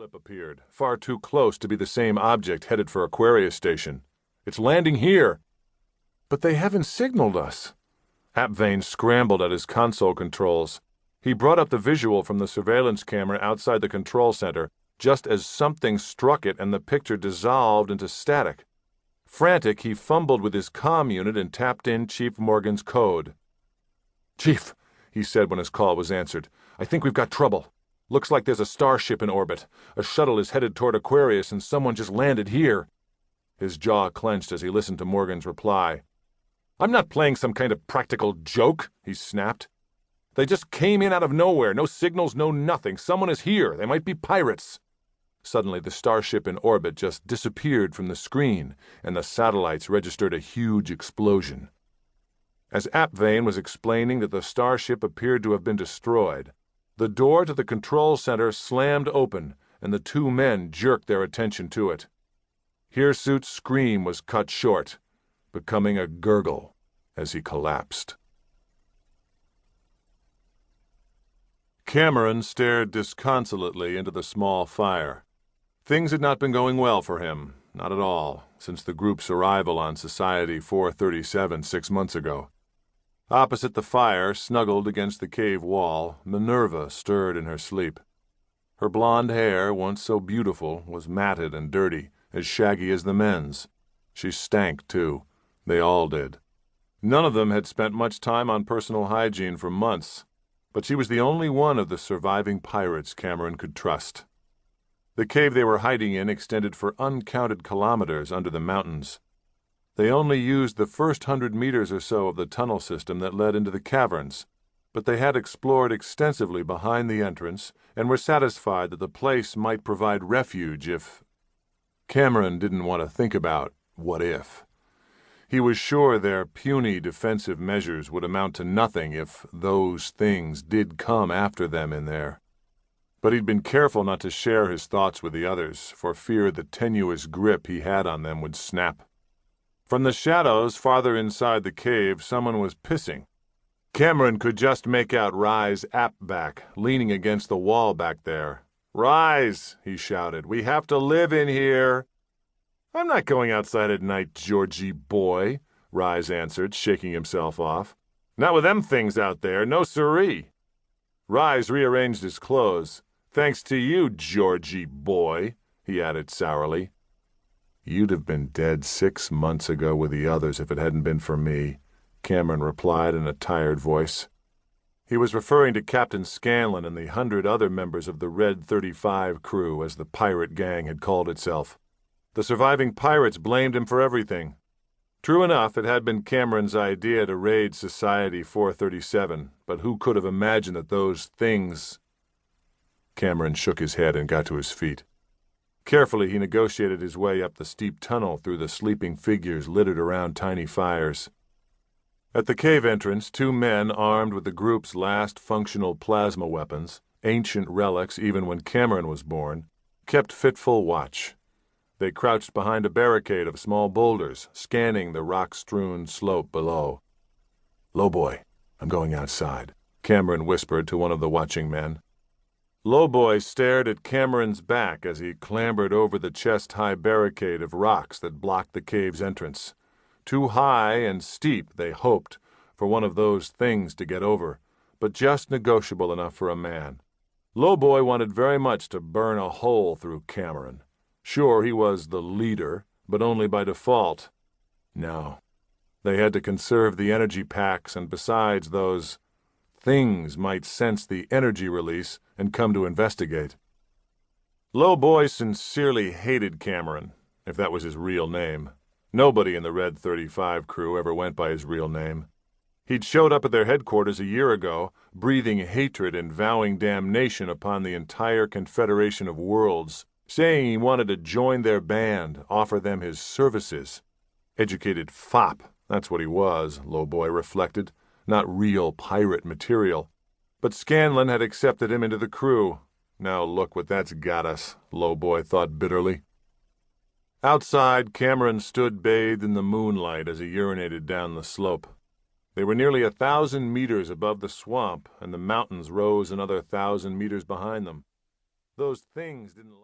blip appeared, far too close to be the same object headed for Aquarius Station. "It's landing here!" "But they haven't signaled us." Apvane scrambled at his console controls. He brought up the visual from the surveillance camera outside the control center, just as something struck it and the picture dissolved into static. Frantic, he fumbled with his comm unit and tapped in Chief Morgan's code. "Chief," he said when his call was answered, "I think we've got trouble. Looks like there's a starship in orbit. A shuttle is headed toward Aquarius and someone just landed here." His jaw clenched as he listened to Morgan's reply. "I'm not playing some kind of practical joke," he snapped. "They just came in out of nowhere. No signals, no nothing. Someone is here. They might be pirates." Suddenly, the starship in orbit just disappeared from the screen, and the satellites registered a huge explosion. As Apvane was explaining that the starship appeared to have been destroyed, the door to the control center slammed open, and the two men jerked their attention to it. Hirsute's scream was cut short, becoming a gurgle as he collapsed. Cameron stared disconsolately into the small fire. Things had not been going well for him, not at all, since the group's arrival on Society 437 6 months ago. Opposite the fire, snuggled against the cave wall, Minerva stirred in her sleep. Her blonde hair, once so beautiful, was matted and dirty, as shaggy as the men's. She stank, too. They all did. None of them had spent much time on personal hygiene for months, but she was the only one of the surviving pirates Cameron could trust. The cave they were hiding in extended for uncounted kilometers under the mountains. They only used the first 100 meters or so of the tunnel system that led into the caverns, but they had explored extensively behind the entrance and were satisfied that the place might provide refuge if... Cameron didn't want to think about what if. He was sure their puny defensive measures would amount to nothing if those things did come after them in there. But he'd been careful not to share his thoughts with the others, for fear the tenuous grip he had on them would snap. From the shadows farther inside the cave, someone was pissing. Cameron could just make out Rye's Apback, leaning against the wall back there. "Rise," he shouted. "We have to live in here." "I'm not going outside at night, Georgie boy," Rise answered, shaking himself off. "Not with them things out there, no siree." Rise rearranged his clothes. "Thanks to you, Georgie boy," he added sourly. "You'd have been dead 6 months ago with the others if it hadn't been for me," Cameron replied in a tired voice. He was referring to Captain Scanlon and the 100 other members of the Red 35 crew, as the pirate gang had called itself. The surviving pirates blamed him for everything. True enough, it had been Cameron's idea to raid Society 437, but who could have imagined that those things... Cameron shook his head and got to his feet. Carefully, he negotiated his way up the steep tunnel through the sleeping figures littered around tiny fires. At the cave entrance, 2 men armed with the group's last functional plasma weapons, ancient relics even when Cameron was born, kept fitful watch. They crouched behind a barricade of small boulders, scanning the rock-strewn slope below. "Lowboy, I'm going outside," Cameron whispered to one of the watching men. Lowboy stared at Cameron's back as he clambered over the chest-high barricade of rocks that blocked the cave's entrance. Too high and steep, they hoped, for one of those things to get over, but just negotiable enough for a man. Lowboy wanted very much to burn a hole through Cameron. Sure, he was the leader, but only by default. No. They had to conserve the energy packs, and besides, those things might sense the energy release and come to investigate. Lowboy sincerely hated Cameron, if that was his real name. Nobody in the Red 35 crew ever went by his real name. He'd showed up at their headquarters a year ago, breathing hatred and vowing damnation upon the entire Confederation of Worlds, saying he wanted to join their band, offer them his services. Educated fop, that's what he was, Lowboy reflected, not real pirate material. But Scanlon had accepted him into the crew. Now look what that's got us, Lowboy thought bitterly. Outside, Cameron stood bathed in the moonlight as he urinated down the slope. They were nearly 1,000 meters above the swamp, and the mountains rose another 1,000 meters behind them. Those things didn't...